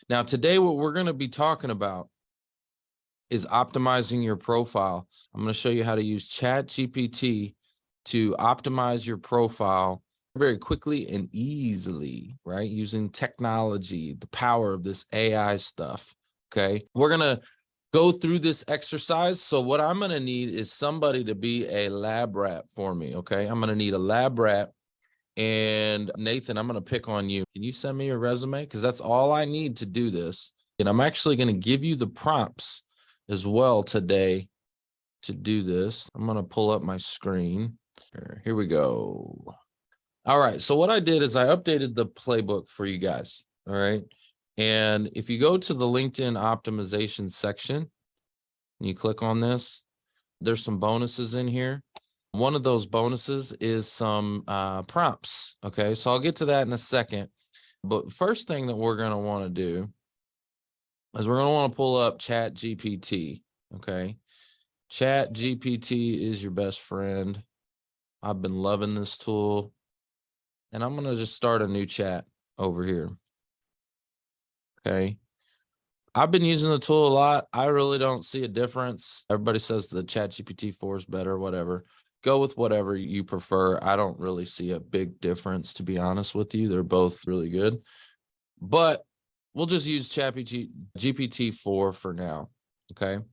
Now, today, what we're going to be talking about is optimizing your profile. I'm going to show you how to use Chat GPT to optimize your profile very quickly and easily, right? Using technology, the power of this AI stuff. Okay. We're going to go through this exercise. So what I'm going to need is somebody to be a lab rat for me. Okay. I'm going to need a lab rat. And Nathan, I'm going to pick on you. Can you send me your resume? Because that's all I need to do this. And I'm actually going to give you the prompts as well today to do this. I'm going to pull up my screen. Here we go. All right. So what I did is I updated the playbook for you guys. All right. And if you go to the LinkedIn optimization section and you click on this, there's some bonuses in here. One of those bonuses is some prompts. Okay. So I'll get to that in a second. But first thing that we're going to want to do is we're going to want to pull up Chat GPT. Okay. Chat GPT is your best friend. I've been loving this tool. And I'm going to just start a new chat over here. Okay. I've been using the tool a lot. I really don't see a difference. Everybody says the Chat GPT 4 is better, whatever. Go with whatever you prefer. I don't really see a big difference, to be honest with you. They're both really good. But we'll just use Chat GPT 4 for now. Okay.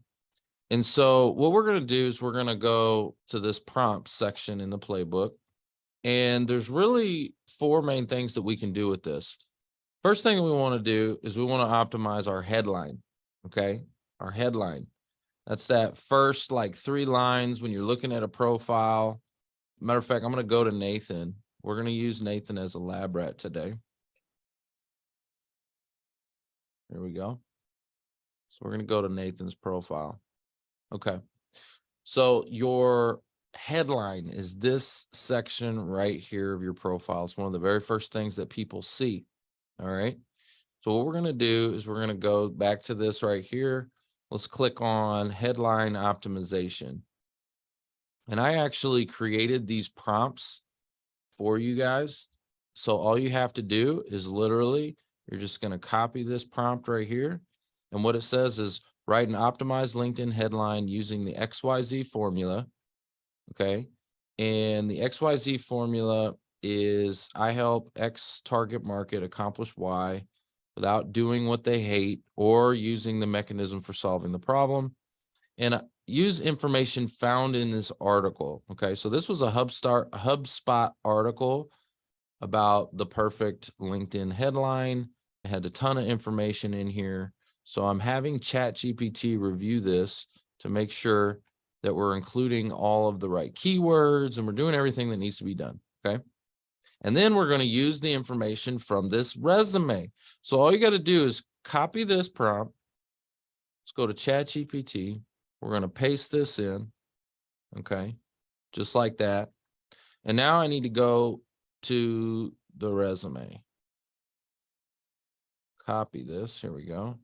And so what we're going to do is we're going to go to this prompt section in the playbook. And there's really 4 main things that we can do with this. First thing we want to do is we want to optimize our headline. Okay. Our headline. That's that first like 3 lines when you're looking at a profile. Matter of fact, I'm going to go to Nathan. We're going to use Nathan as a lab rat today. Here we go. So we're going to go to Nathan's profile. Okay. So your headline is this section right here of your profile. It's one of the very first things that people see. All right. So what we're going to do is we're going to go back to this right here. Let's click on headline optimization. And I actually created these prompts for you guys. So all you have to do is literally, you're just going to copy this prompt right here. And what it says is write an optimized LinkedIn headline using the XYZ formula. Okay. And the XYZ formula is I help X target market accomplish Y without doing what they hate or using the mechanism for solving the problem. And use information found in this article. Okay. So this was a HubSpot article about the perfect LinkedIn headline. It had a ton of information in here. So I'm having Chat GPT review this to make sure that we're including all of the right keywords and we're doing everything that needs to be done. Okay. And then we're going to use the information from this resume. So all you got to do is copy this prompt. Let's go to Chat GPT. We're going to paste this in. Okay. Just like that. And now I need to go to the resume. Copy this. Here we go.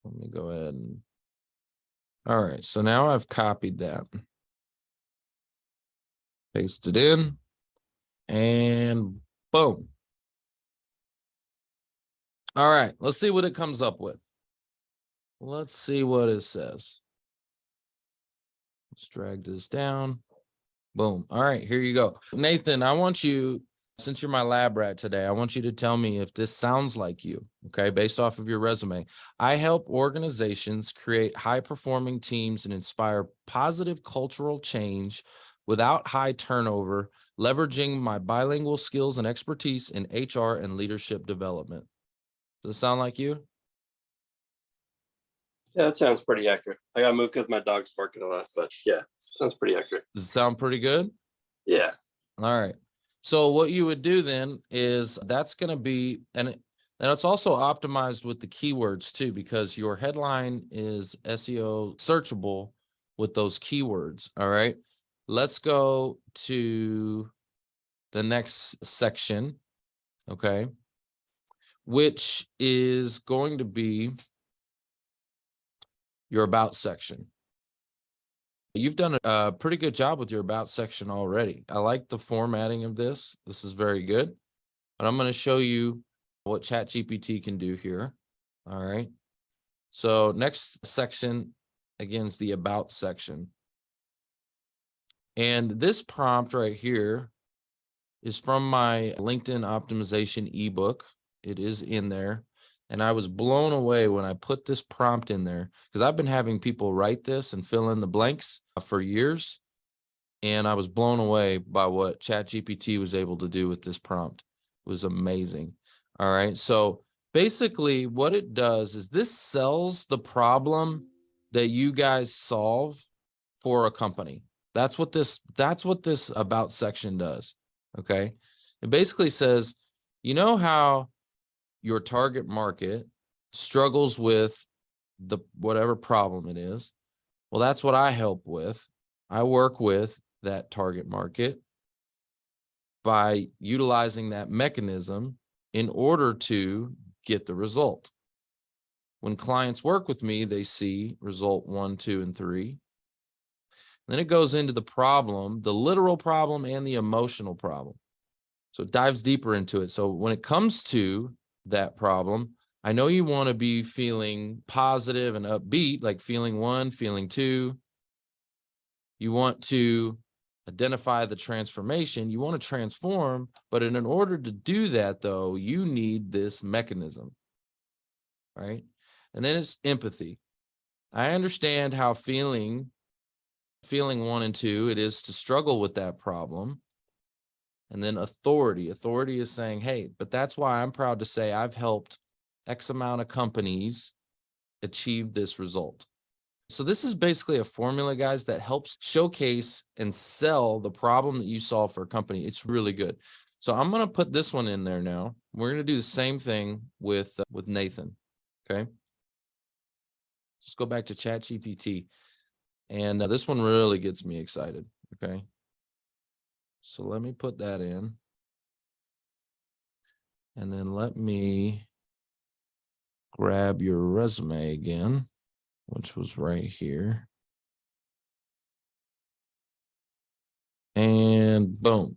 Let me go ahead and. All right. So now I've copied that. Paste it in. And boom. All right. Let's see what it comes up with. Let's see what it says. Let's drag this down. Boom. All right, here you go. Nathan, I want you, since you're my lab rat today, I want you to tell me if this sounds like you, okay, based off of your resume. I help organizations create high-performing teams and inspire positive cultural change without high turnover, leveraging my bilingual skills and expertise in HR and leadership development. Does it sound like you? Yeah, that sounds pretty accurate. I got moved because my dog's barking a lot, but yeah, sounds pretty accurate. Does it sound pretty good? Yeah. All right. So what you would do then is that's going to be, and it's also optimized with the keywords too, because your headline is SEO searchable with those keywords. All right. Let's go to the next section. Okay. Which is going to be your about section. You've done a pretty good job with your about section already. I like the formatting of this. This is very good. But I'm going to show you what Chat GPT can do here. All right. So next section, again, is the about section. And this prompt right here is from my LinkedIn optimization ebook. It is in there. And I was blown away when I put this prompt in there, because I've been having people write this and fill in the blanks for years. And I was blown away by what Chat GPT was able to do with this prompt. It was amazing. All right. So basically what it does is this sells the problem that you guys solve for a company. That's what this about section does. Okay. It basically says, you know how your target market struggles with the whatever problem it is. Well, that's what I help with. I work with that target market by utilizing that mechanism in order to get the result. When clients work with me, they see result 1, 2, and 3. Then it goes into the problem, the literal problem and the emotional problem. So it dives deeper into it. So when it comes to that problem, I know you want to be feeling positive and upbeat, like feeling 1, feeling 2. You want to identify the transformation. You want to transform, but in order to do that, though, you need this mechanism, right? And then it's empathy. I understand how feeling 1 and 2, it is to struggle with that problem. And then authority. Authority is saying, hey, but that's why I'm proud to say I've helped X amount of companies achieve this result. So this is basically a formula, guys, that helps showcase and sell the problem that you solve for a company. It's really good. So I'm going to put this one in there now. We're going to do the same thing with Nathan. Okay. Let's go back to Chat GPT. And this one really gets me excited. Okay. So let me put that in. And then let me grab your resume again, which was right here. And boom.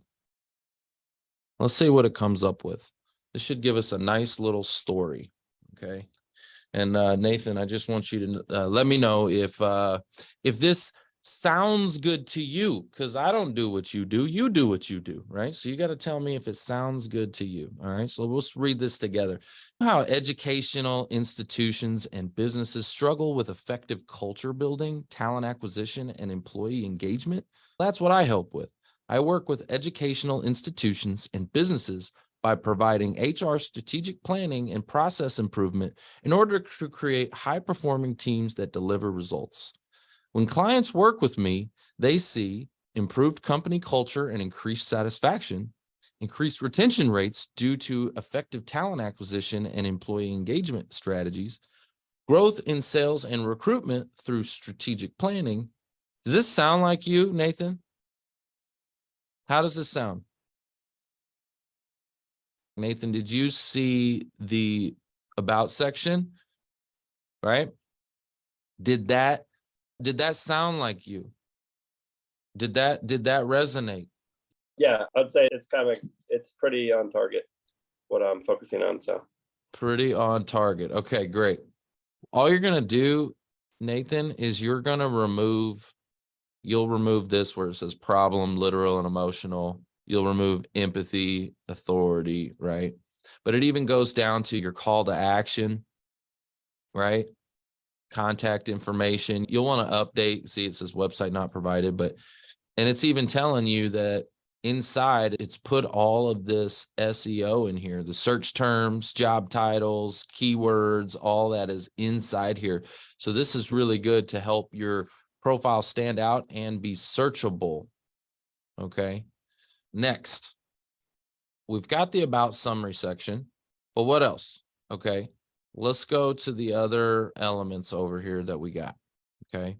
Let's see what it comes up with. This should give us a nice little story. Okay. And Nathan, I just want you to let me know if this sounds good to you, because I don't do what you do. You do what you do, right? So you got to tell me if it sounds good to you. All right. So let's read this together. How educational institutions and businesses struggle with effective culture building, talent acquisition, and employee engagement. That's what I help with. I work with educational institutions and businesses by providing HR strategic planning and process improvement in order to create high-performing teams that deliver results. When clients work with me, they see improved company culture and increased satisfaction, increased retention rates due to effective talent acquisition and employee engagement strategies, growth in sales and recruitment through strategic planning. Does this sound like you, Nathan? How does this sound? Nathan, did you see the about section? Right? Did that sound like you? Did that resonate? Yeah, I'd say it's pretty on target what I'm focusing on. So Pretty on target. Okay, great. All you're gonna do, Nathan, is you'll remove this where it says problem, literal, and emotional. You'll remove empathy, authority, right? But it even goes down to your call to action, right? Contact information. You'll want to update. See, it says website not provided, and it's even telling you that inside it's put all of this SEO in here, the search terms, job titles, keywords, all that is inside here. So this is really good to help your profile stand out and be searchable. Okay. Next, we've got the about summary section, but what else? Okay. Let's go to the other elements over here that we got. Okay.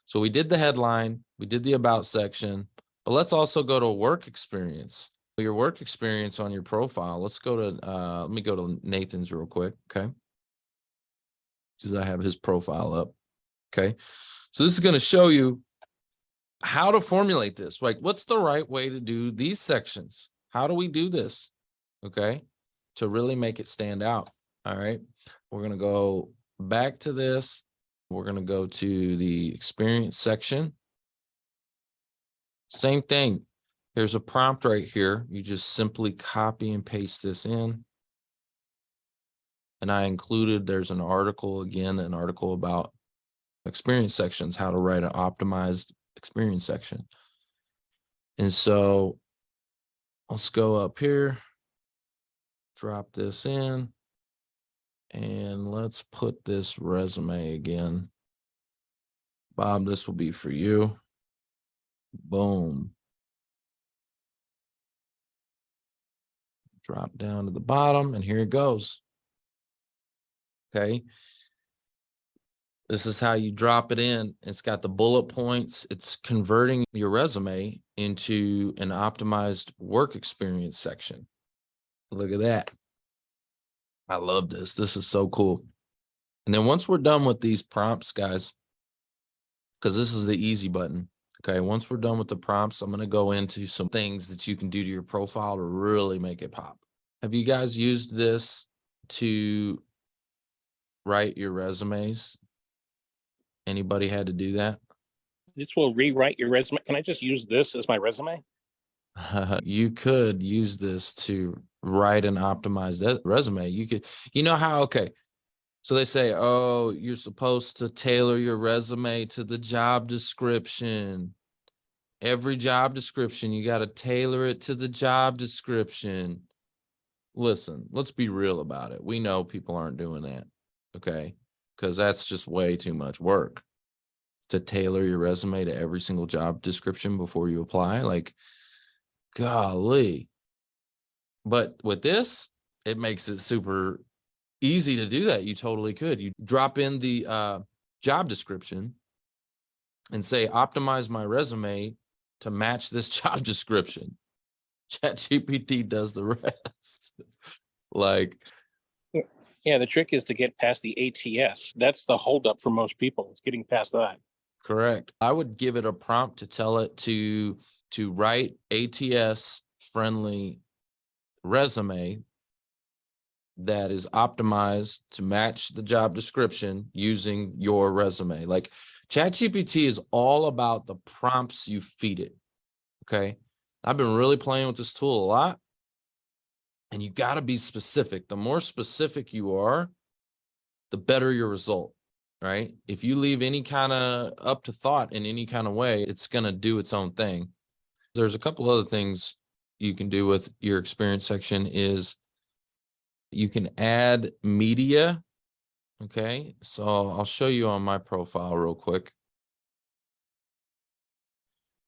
So we did the headline, we did the about section, but let's also go to work experience. Your work experience on your profile. Let's go to, let me go to Nathan's real quick. Okay. Because I have his profile up. Okay. So this is going to show you how to formulate this. Like, what's the right way to do these sections? How do we do this? Okay. to really make it stand out. All right. We're going to go back to this. We're going to go to the experience section. Same thing. There's a prompt right here. You just simply copy and paste this in. And I included, there's an article about experience sections, how to write an optimized experience section. And so let's go up here, drop this in, and let's put this resume again. Bob, this will be for you. Boom. Drop down to the bottom, and here it goes. Okay. This is how you drop it in. It's got the bullet points. It's converting your resume into an optimized work experience section. Look at that. I love this. This is so cool. And then once we're done with these prompts, guys, because this is the easy button. Okay. Once we're done with the prompts, I'm going to go into some things that you can do to your profile to really make it pop. Have you guys used this to write your resumes? Anybody had to do that? This will rewrite your resume. Can I just use this as my resume? You could use this to write and optimize that resume. You could, you know how, okay. So they say, oh, you're supposed to tailor your resume to the job description. Every job description, you got to tailor it to the job description. Listen, let's be real about it. We know people aren't doing that. Okay. Because that's just way too much work to tailor your resume to every single job description before you apply. Like, golly. But with this, it makes it super easy to do that. You totally could. You drop in the job description and say, optimize my resume to match this job description. Chat GPT does the rest. Like, Yeah, the trick is to get past the ATS. That's the holdup for most people. It's getting past that. correct. I would give it a prompt to tell it to write ATS friendly resume that is optimized to match the job description using your resume. Like, Chat GPT is all about the prompts you feed it. Okay. I've been really playing with this tool a lot. And you got to be specific. The more specific you are, the better your result, right? If you leave any kind of up to thought in any kind of way, it's going to do its own thing. There's a couple other things you can do with your experience section is you can add media. Okay. So I'll show you on my profile real quick.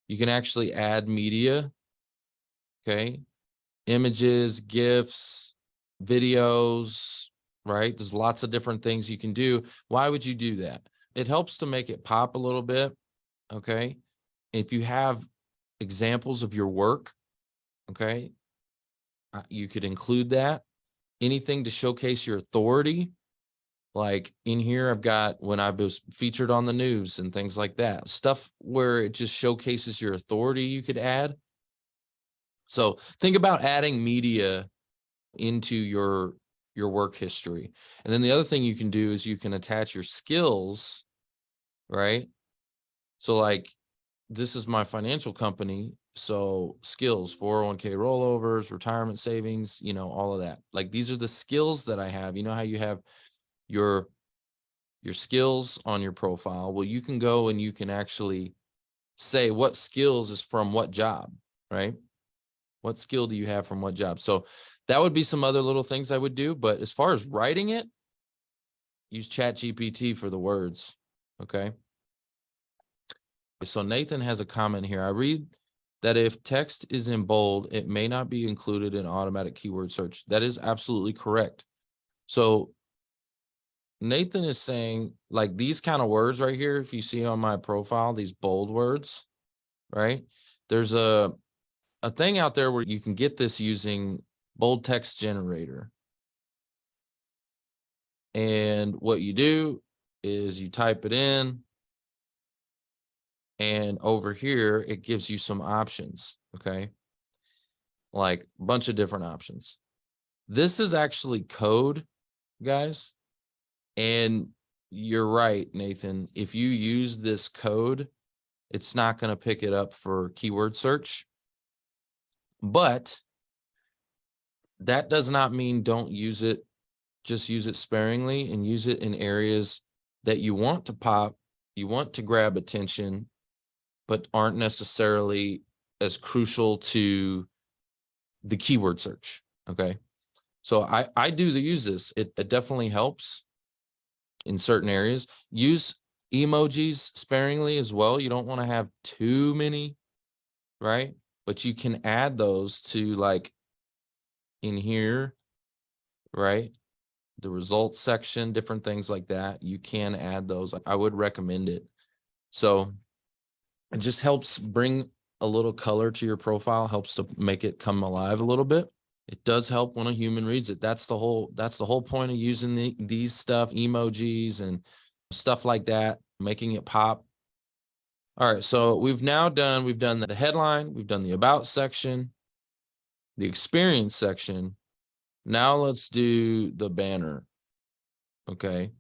You can actually add media. Okay. Images, GIFs, videos, right? There's lots of different things you can do. Why would you do that? It helps to make it pop a little bit. Okay. If you have examples of your work, okay, you could include that. Anything to showcase your authority. Like in here, I've got when I was featured on the news and things like that. Stuff where it just showcases your authority you could add. So think about adding media into your work history. And then the other thing you can do is you can attach your skills, right? So like, this is my financial company. So skills, 401k rollovers, retirement savings, you know, all of that. Like, these are the skills that I have. You know how you have your skills on your profile? Well, you can go and you can actually say what skills is from what job, right? What skill do you have from what job? So that would be some other little things I would do. But as far as writing it, use Chat GPT for the words. Okay. So Nathan has a comment here. I read that if text is in bold, it may not be included in automatic keyword search. That is absolutely correct. So Nathan is saying, like, these kind of words right here, if you see on my profile, these bold words, right? There's a thing out there where you can get this using bold text generator. And what you do is you type it in, and over here, it gives you some options, okay? Like a bunch of different options. This is actually code, guys. And you're right, Nathan. If you use this code, it's not going to pick it up for keyword search. But that does not mean don't use it. Just use it sparingly and use it in areas that you want to pop, you want to grab attention, but aren't necessarily as crucial to the keyword search. Okay. So I do use this. It definitely helps in certain areas. Use emojis sparingly as well. You don't want to have too many, right? But you can add those to like in here, right? The results section, different things like that. You can add those. I would recommend it. So it just helps bring a little color to your profile, helps to make it come alive a little bit. It does help when a human reads it. That's the whole point of using these stuff, emojis and stuff like that, making it pop. All right, so we've done the headline, we've done the about section, the experience section. Now let's do the banner. Okay.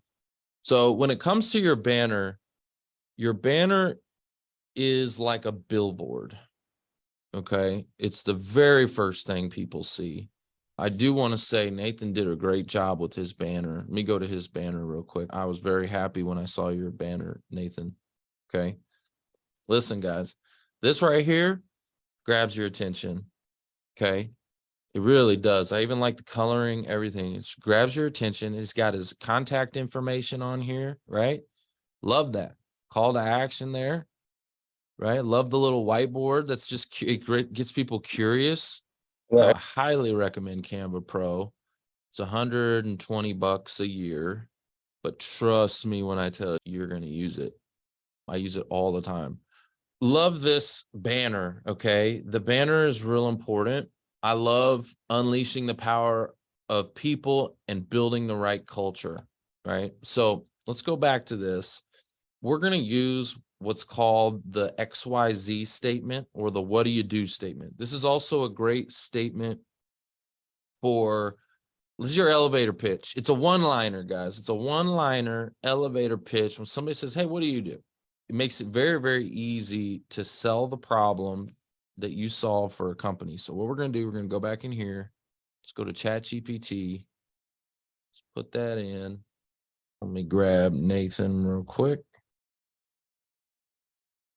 So when it comes to your banner is like a billboard. Okay. It's the very first thing people see. I do want to say Nathan did a great job with his banner. Let me go to his banner real quick. I was very happy when I saw your banner, Nathan. Okay. Listen, guys, this right here grabs your attention. Okay. It really does. I even like the coloring, everything. It grabs your attention. It's got his contact information on here, right? Love that. Call to action there, right? Love the little whiteboard. That's just, it gets people curious. Right. I highly recommend Canva Pro. It's $120 a year, but trust me when I tell you, you're going to use it. I use it all the time. Love this banner, okay? The banner is real important. I love unleashing the power of people and building the right culture, right? So let's go back to this. We're going to use what's called the XYZ statement or the what do you do statement. This is also a great statement for, this is your elevator pitch. It's a one-liner, guys. It's a one-liner elevator pitch. When somebody says, hey, what do you do? It makes it very, very easy to sell the problem that you solve for a company. So what we're going to do, we're going to go back in here. Let's go to Chat GPT. Let's put that in. Let me grab Nathan real quick.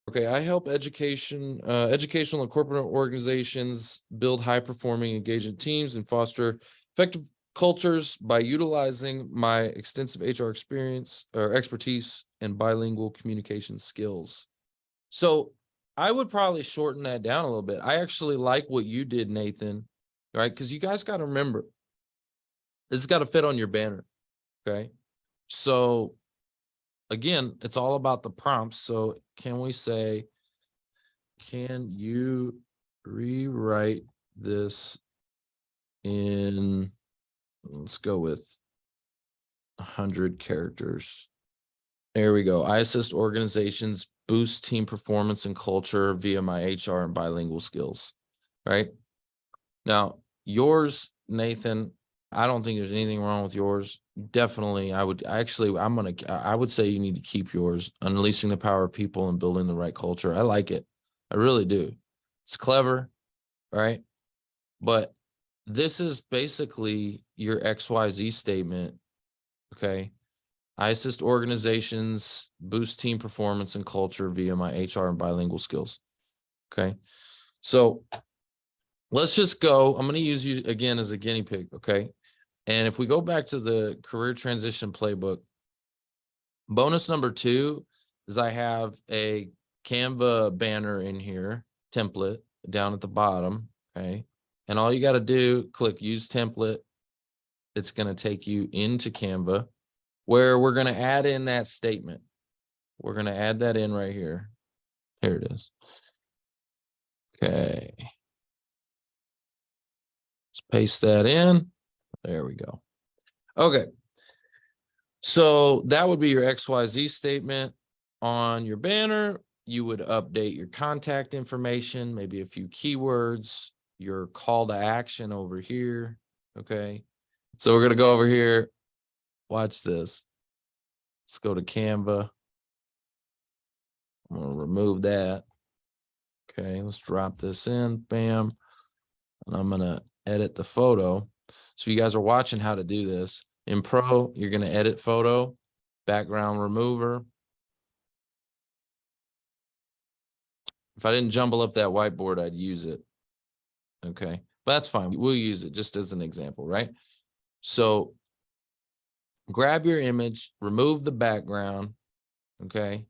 Okay, I help educational and corporate organizations build high-performing, engaging teams and foster effective cultures by utilizing my extensive HR experience or expertise and bilingual communication skills. So I would probably shorten that down a little bit. I actually like what you did, Nathan, right? Because you guys got to remember, this has got to fit on your banner, okay? So again, it's all about the prompts. So can we say, can you rewrite this in, let's go with 100 characters. There we go. I assist organizations boost team performance and culture via my HR and bilingual skills, right? Now, yours, Nathan, I don't think there's anything wrong with yours. Definitely, I would say you need to keep yours, unleashing the power of people and building the right culture. I like it. I really do. It's clever, right? But this is basically your XYZ statement, okay? I assist organizations boost team performance and culture via my HR and bilingual skills. Okay. So let's just go. I'm going to use you again as a guinea pig. Okay. And if we go back to the career transition playbook, bonus number 2 is I have a Canva banner in here, template down at the bottom. Okay. And all you got to do, click use template. It's going to take you into Canva, where we're going to add in that statement. We're going to add that in right here. Here it is. Okay. Let's paste that in. There we go. Okay. So that would be your XYZ statement on your banner. You would update your contact information, maybe a few keywords, your call to action over here. Okay. So we're going to go over here. Watch this. Let's go to Canva. I'm going to remove that. Okay. Let's drop this in. Bam. And I'm going to edit the photo. So you guys are watching how to do this. In Pro, you're going to edit photo, background remover. If I didn't jumble up that whiteboard, I'd use it. Okay. But that's fine. We'll use it just as an example, right? So grab your image, remove the background. Okay.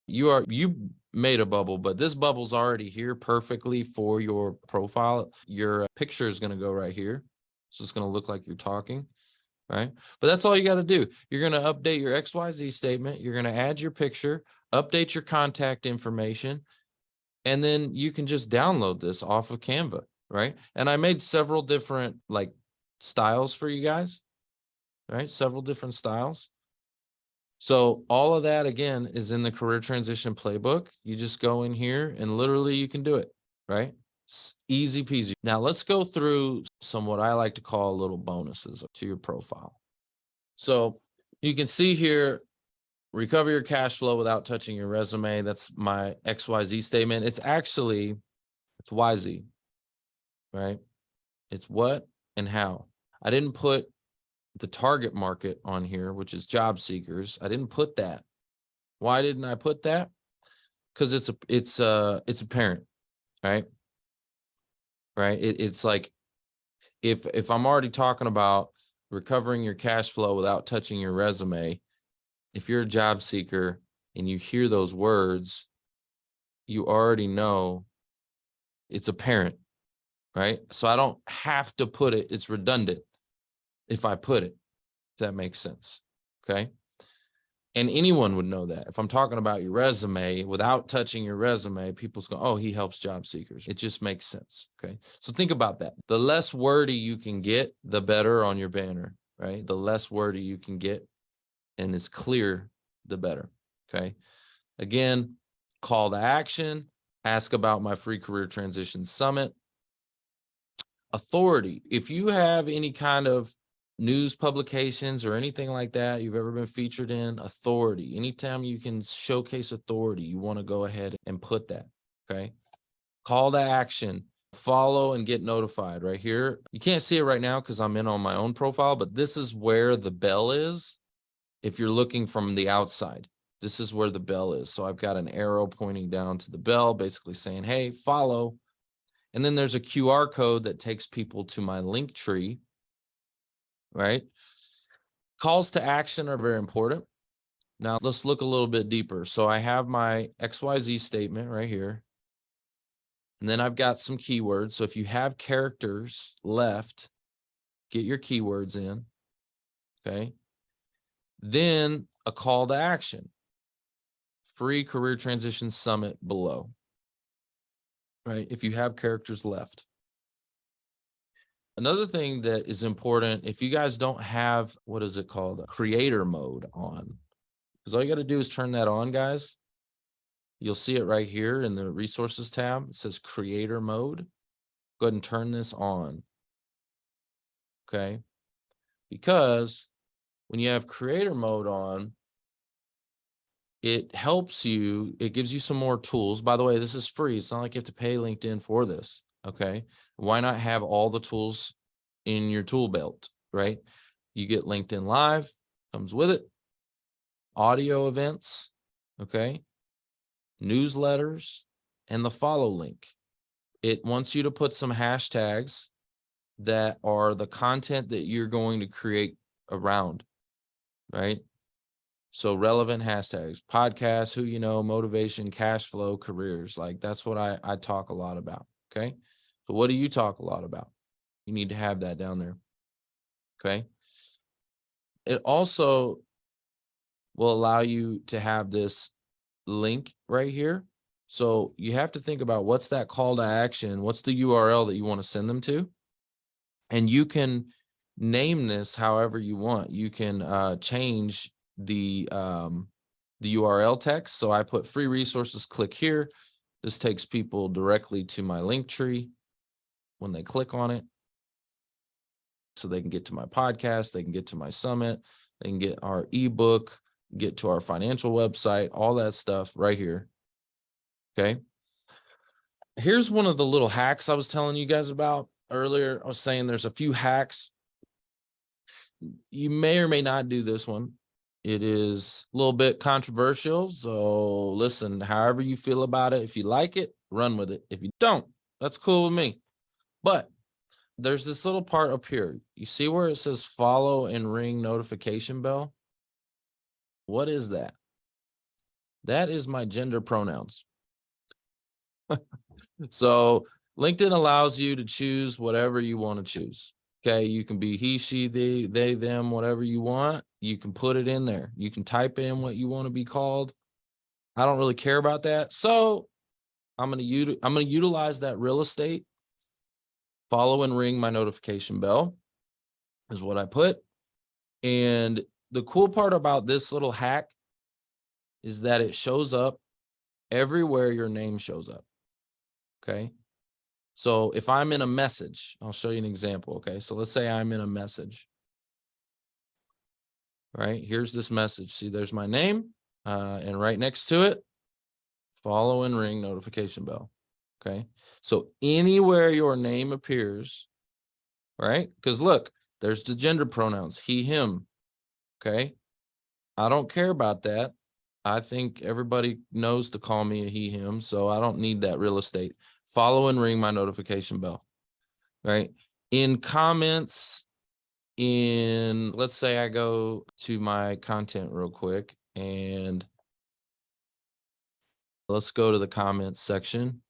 You made a bubble, but this bubble's already here perfectly for your profile. Your picture is going to go right here. So it's going to look like you're talking, right? But that's all you got to do. You're going to update your XYZ statement. You're going to add your picture, update your contact information, and then you can just download this off of Canva, right? And I made several different like styles for you guys, right? Several different styles. So all of that, again, is in the career transition playbook. You just go in here and literally you can do it, right? It's easy peasy. Now let's go through some what I like to call little bonuses to your profile. So you can see here, recover your cash flow without touching your resume. That's my XYZ statement. It's YZ, right? It's what and how. I didn't put the target market on here, which is job seekers. I didn't put that. Why didn't I put that? Because it's apparent, right? Right. It's like if I'm already talking about recovering your cash flow without touching your resume, if you're a job seeker and you hear those words, you already know it's apparent, right? So I don't have to put it. It's redundant if I put it. If that makes sense. Okay. And anyone would know that. If I'm talking about your resume without touching your resume, people's go, oh, he helps job seekers. It just makes sense. Okay. So think about that. The less wordy you can get, the better on your banner, right? The less wordy you can get and is clear, the better. Okay. Again, call to action, ask about my free career transition summit. Authority. If you have any kind of news publications or anything like that you've ever been featured in, authority. Anytime you can showcase authority, you want to go ahead and put that. Okay. Call to action, follow and get notified right here. You can't see it right now because I'm in on my own profile, but this is where the bell is. If you're looking from the outside, this is where the bell is. So I've got an arrow pointing down to the bell, basically saying, hey, follow. And then there's a QR code that takes people to my link tree, right? Calls to action are very important. Now let's look a little bit deeper. So I have my XYZ statement right here. And then I've got some keywords. So if you have characters left, get your keywords in. Okay. Then a call to action. Free career transition summit below. Right? If you have characters left. Another thing that is important, if you guys don't have, what is it called? Creator mode on. Because all you got to do is turn that on, guys. You'll see it right here in the resources tab. It says creator mode. Go ahead and turn this on. Okay. Because when you have creator mode on, it helps you, it gives you some more tools. By the way, this is free. It's not like you have to pay LinkedIn for this. Okay. Why not have all the tools in your tool belt, right? You get LinkedIn Live, comes with it. Audio events, okay? Newsletters, and the follow link. It wants you to put some hashtags that are the content that you're going to create around, right? So relevant hashtags, podcasts, who you know, motivation, cash flow, careers. Like that's what I talk a lot about. Okay. So what do you talk a lot about? You need to have that down there. Okay. It also will allow you to have this link right here. So you have to think about what's that call to action? What's the URL that you want to send them to? And you can name this however you want. You can change the URL text. So I put free resources, click here. This takes people directly to my link tree when they click on it. So they can get to my podcast, they can get to my summit, they can get our ebook, get to our financial website, all that stuff right here. Okay. Here's one of the little hacks I was telling you guys about earlier. I was saying there's a few hacks. You may or may not do this one. It is a little bit controversial. So listen, however you feel about it, if you like it, run with it. If you don't, that's cool with me. But there's this little part up here. You see where it says follow and ring notification bell? What is that? That is my gender pronouns. So LinkedIn allows you to choose whatever you want to choose. Okay, you can be he, she, they, them, whatever you want. You can put it in there. You can type in what you want to be called. I don't really care about that. So I'm going to utilize that real estate. Follow and ring my notification bell is what I put. And the cool part about this little hack is that it shows up everywhere your name shows up. Okay. So if I'm in a message, I'll show you an example. Okay. So let's say I'm in a message. Right. Here's this message. See, there's my name. And right next to it, follow and ring notification bell. Okay. So anywhere your name appears, right? Because look, there's the gender pronouns, he, him. Okay. I don't care about that. I think everybody knows to call me a he, him. So I don't need that real estate. Follow and ring my notification bell. Right. In comments, let's say I go to my content real quick and let's go to the comments section.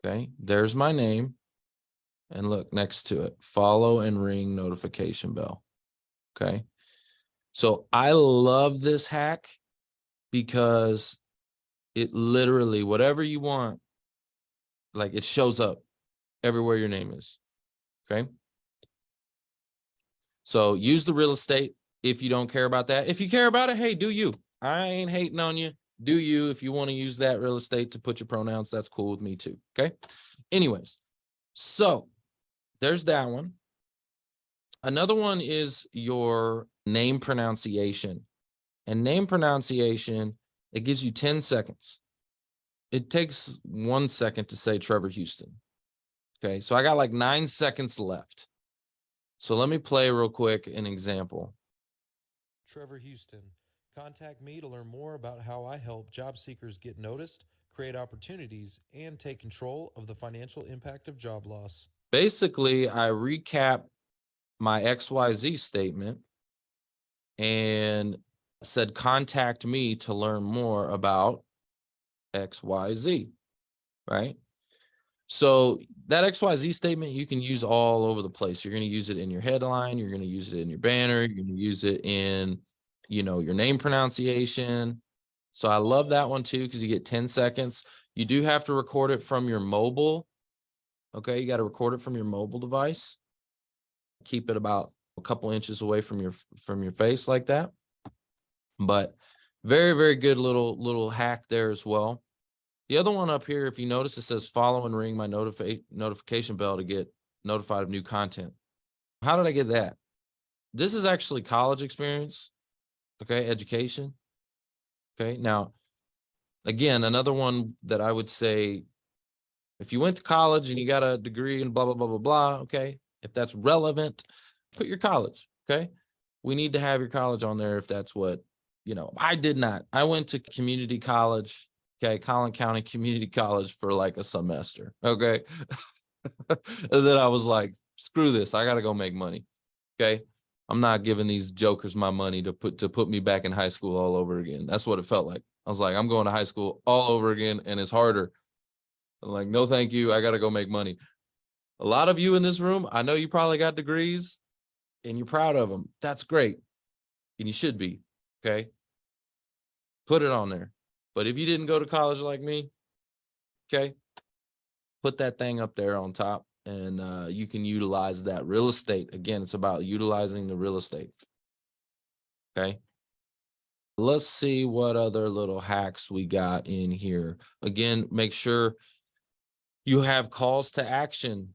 Okay. There's my name. And look next to it, follow and ring notification bell. Okay. So I love this hack because it literally, whatever you want, like it shows up everywhere your name is. Okay. So use the real estate if you don't care about that. If you care about it, hey, do you. I ain't hating on you. Do you. If you want to use that real estate to put your pronouns, that's cool with me too. Okay. Anyways, so there's that one. Another one is your name pronunciation. And name pronunciation, it gives you 10 seconds. It takes 1 second to say Trevor Houston. Okay, so I got like 9 seconds left. So let me play real quick an example. Trevor Houston. Contact me to learn more about how I help job seekers get noticed, create opportunities, and take control of the financial impact of job loss. Basically, I recap my XYZ statement and said, contact me to learn more about XYZ, right? So that XYZ statement, you can use all over the place. You're going to use it in your headline. You're going to use it in your banner. You're going to use it in, your name pronunciation. So I love that one too, because you get 10 seconds. You do have to record it from your mobile. Okay. You got to record it from your mobile device. Keep it about a couple inches away from your face like that. But very, very good little hack there as well. The other one up here, if you notice, it says follow and ring my notification bell to get notified of new content. How did I get that? This is actually college experience. Okay. Education. Okay. Now, again, another one that I would say, if you went to college and you got a degree and blah, blah, blah, blah, blah. Okay. If that's relevant, put your college. Okay. We need to have your college on there if that's what, I did not. I went to community college. Okay. Collin County Community College for like a semester. Okay. And then I was like, screw this. I got to go make money. Okay. I'm not giving these jokers my money to put me back in high school all over again. That's what it felt like. I was like, I'm going to high school all over again and it's harder. I'm like, no, thank you. I got to go make money. A lot of you in this room, I know you probably got degrees and you're proud of them. That's great. And you should be. Okay. Put it on there. But if you didn't go to college like me, okay, put that thing up there on top and you can utilize that real estate. Again, it's about utilizing the real estate. Okay. Let's see what other little hacks we got in here. Again, make sure you have calls to action.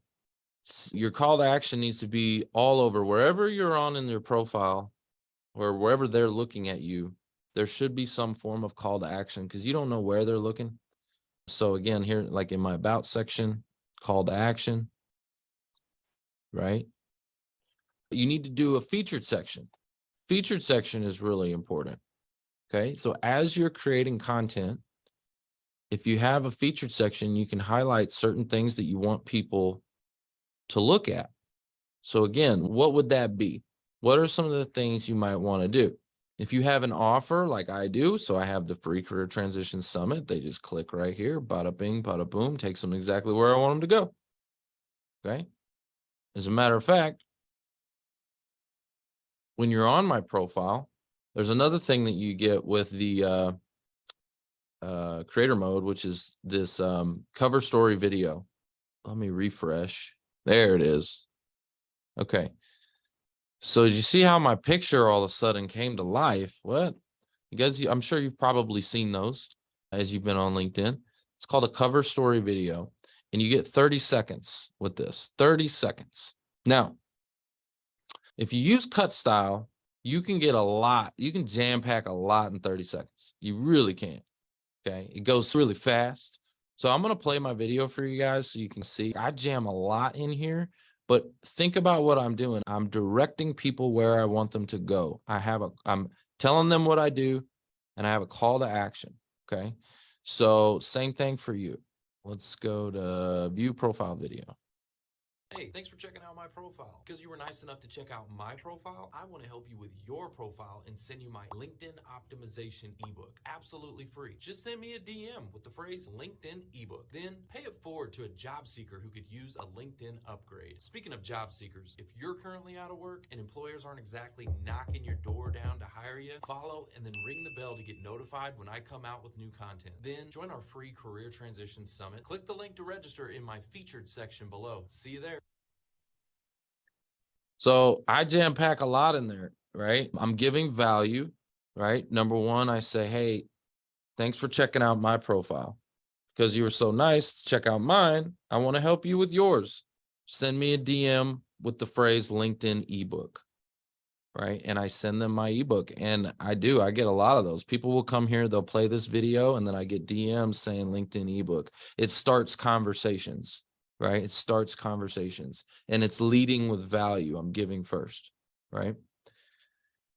Your call to action needs to be all over wherever you're on in your profile or wherever they're looking at you. There should be some form of call to action because you don't know where they're looking. So again, here, like in my about section, call to action, right? You need to do a featured section. Featured section is really important. Okay. So as you're creating content, if you have a featured section, you can highlight certain things that you want people to look at. So again, what would that be? What are some of the things you might want to do? If you have an offer like I do, so I have the free career transition summit, they just click right here, bada bing, bada boom, takes them exactly where I want them to go. Okay. As a matter of fact, when you're on my profile, there's another thing that you get with the creator mode, which is this cover story video. Let me refresh. There it is. Okay. So you see how my picture all of a sudden came to life? What? You guys, I'm sure you've probably seen those as you've been on LinkedIn. It's called a cover story video, and you get 30 seconds with this. 30 seconds. Now, if you use cut style, you can get a lot. You can jam pack a lot in 30 seconds. You really can. Okay. It goes really fast. So I'm going to play my video for you guys so you can see. I jam a lot in here, but think about what I'm doing. I'm directing people where I want them to go. I'm telling them what I do, and I have a call to action. Okay. So same thing for you. Let's go to view profile video. Hey, thanks for checking out my profile. Because you were nice enough to check out my profile, I want to help you with your profile and send you my LinkedIn optimization ebook absolutely free. Just send me a DM with the phrase LinkedIn ebook. Then pay it forward to a job seeker who could use a LinkedIn upgrade. Speaking of job seekers, if you're currently out of work and employers aren't exactly knocking your door down to hire you, follow and then ring the bell to get notified when I come out with new content. Then join our free career transition summit. Click the link to register in my featured section below. See you there. So I jam pack a lot in there, right? I'm giving value, right? Number one, I say, hey, thanks for checking out my profile. Because you were so nice to check out mine, I want to help you with yours. Send me a DM with the phrase LinkedIn ebook, right? And I send them my ebook, and I get a lot of those. People will come here, they'll play this video, and then I get DMs saying LinkedIn ebook. It starts conversations, right? It starts conversations, and it's leading with value. I'm giving first, right?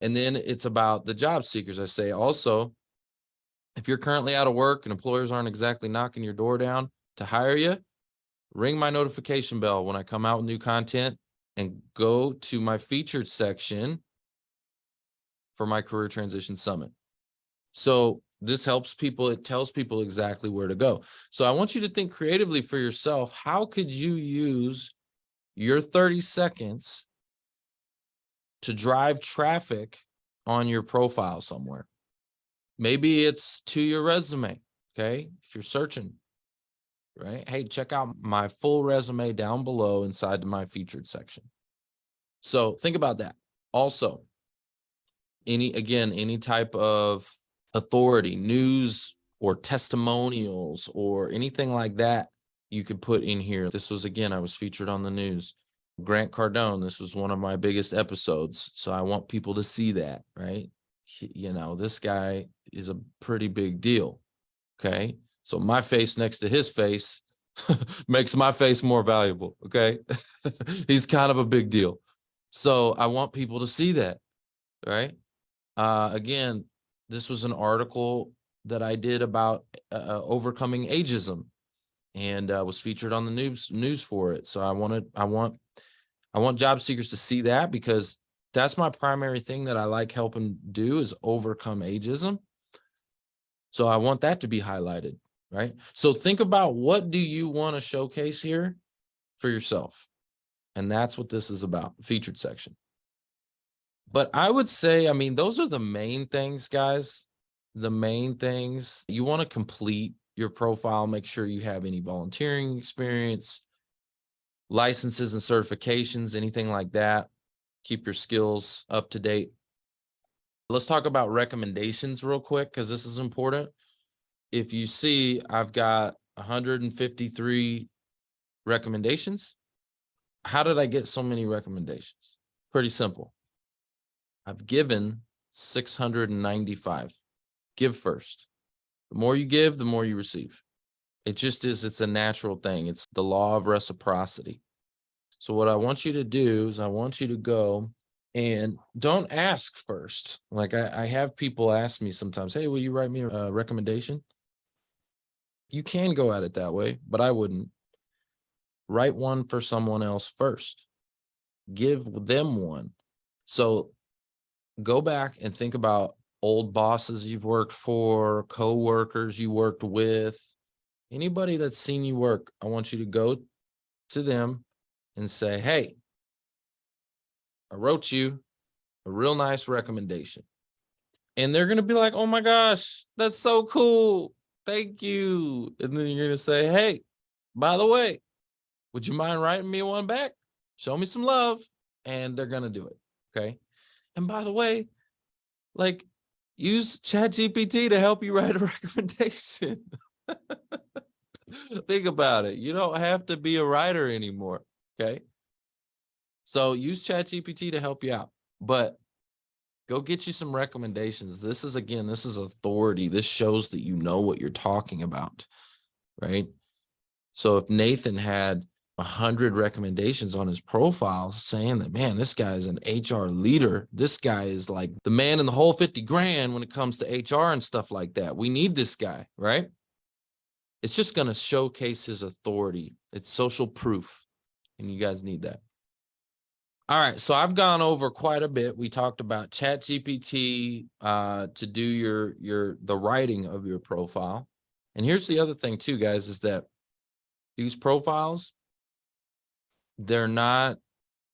And then it's about the job seekers. I say also, if you're currently out of work and employers aren't exactly knocking your door down to hire you, ring my notification bell when I come out with new content and go to my featured section for my career transition summit. So this helps people. It tells people exactly where to go. So I want you to think creatively for yourself. How could you use your 30 seconds to drive traffic on your profile somewhere? Maybe it's to your resume. Okay. If you're searching, right? Hey, check out my full resume down below inside my featured section. So think about that. Also, any type of authority, news or testimonials or anything like that, you could put in here. This was, again, I was featured on the news. Grant Cardone, this was one of my biggest episodes. So I want people to see that, right? This guy is a pretty big deal. Okay. So my face next to his face makes my face more valuable. Okay. He's kind of a big deal. So I want people to see that. Right. Again, this was an article that I did about overcoming ageism, and was featured on the news for it. So I want job seekers to see that, because that's my primary thing that I like helping do is overcome ageism. So I want that to be highlighted, right? So think about, what do you want to showcase here for yourself? And that's what this is about, featured section. But I would say, those are the main things, guys. The main things. You want to complete your profile, make sure you have any volunteering experience, licenses and certifications, anything like that. Keep your skills up to date. Let's talk about recommendations real quick, because this is important. If you see, I've got 153 recommendations. How did I get so many recommendations? Pretty simple. I've given 695. Give first. The more you give, the more you receive. It just is, it's a natural thing. It's the law of reciprocity. So what I want you to do is I want you to go and don't ask first. Like I have people ask me sometimes, hey, will you write me a recommendation? You can go at it that way, but I wouldn't. Write one for someone else first. Give them one. So go back and think about old bosses you've worked for, co-workers you worked with, anybody that's seen you work. I want you to go to them and say, hey, I wrote you a real nice recommendation. And they're going to be like, oh my gosh, that's so cool. Thank you. And then you're going to say, hey, by the way, would you mind writing me one back? Show me some love. And they're going to do it. Okay. And by the way, like, use Chat GPT to help you write a recommendation. Think about it. You don't have to be a writer anymore. Okay. So use Chat GPT to help you out, but go get you some recommendations. This is authority. This shows that you know what you're talking about, right? So if Nathan had 100 recommendations on his profile saying that, man, this guy is an HR leader. This guy is like the man in the whole 50 grand when it comes to HR and stuff like that. We need this guy, right? It's just going to showcase his authority. It's social proof, and you guys need that. All right, so I've gone over quite a bit. We talked about Chat GPT to do the writing of your profile. And here's the other thing too, guys, is that these profiles, they're not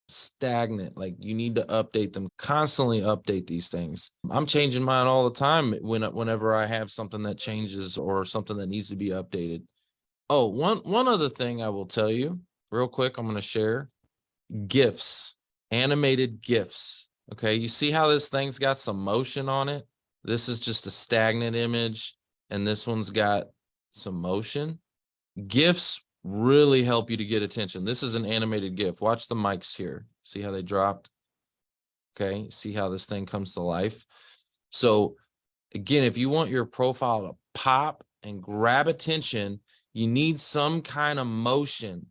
stagnant. Like, you need to update them, constantly update these things. I'm changing mine all the time whenever I have something that changes or something that needs to be updated. Oh, one other thing I will tell you real quick, I'm going to share GIFs, animated GIFs. Okay, you see how this thing's got some motion on it? This is just a stagnant image, and this one's got some motion. GIFs really help you to get attention. This is an animated GIF. Watch the mics here. See how they dropped? Okay, see how this thing comes to life? So again, if you want your profile to pop and grab attention, you need some kind of motion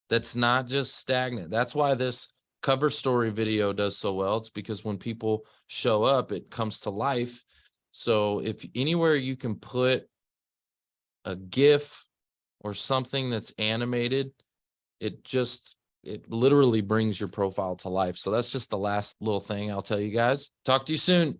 that's not just stagnant. That's why this cover story video does so well. It's because when people show up, it comes to life. So if anywhere you can put a GIF or something that's animated, it literally brings your profile to life. So that's just the last little thing I'll tell you guys. Talk to you soon.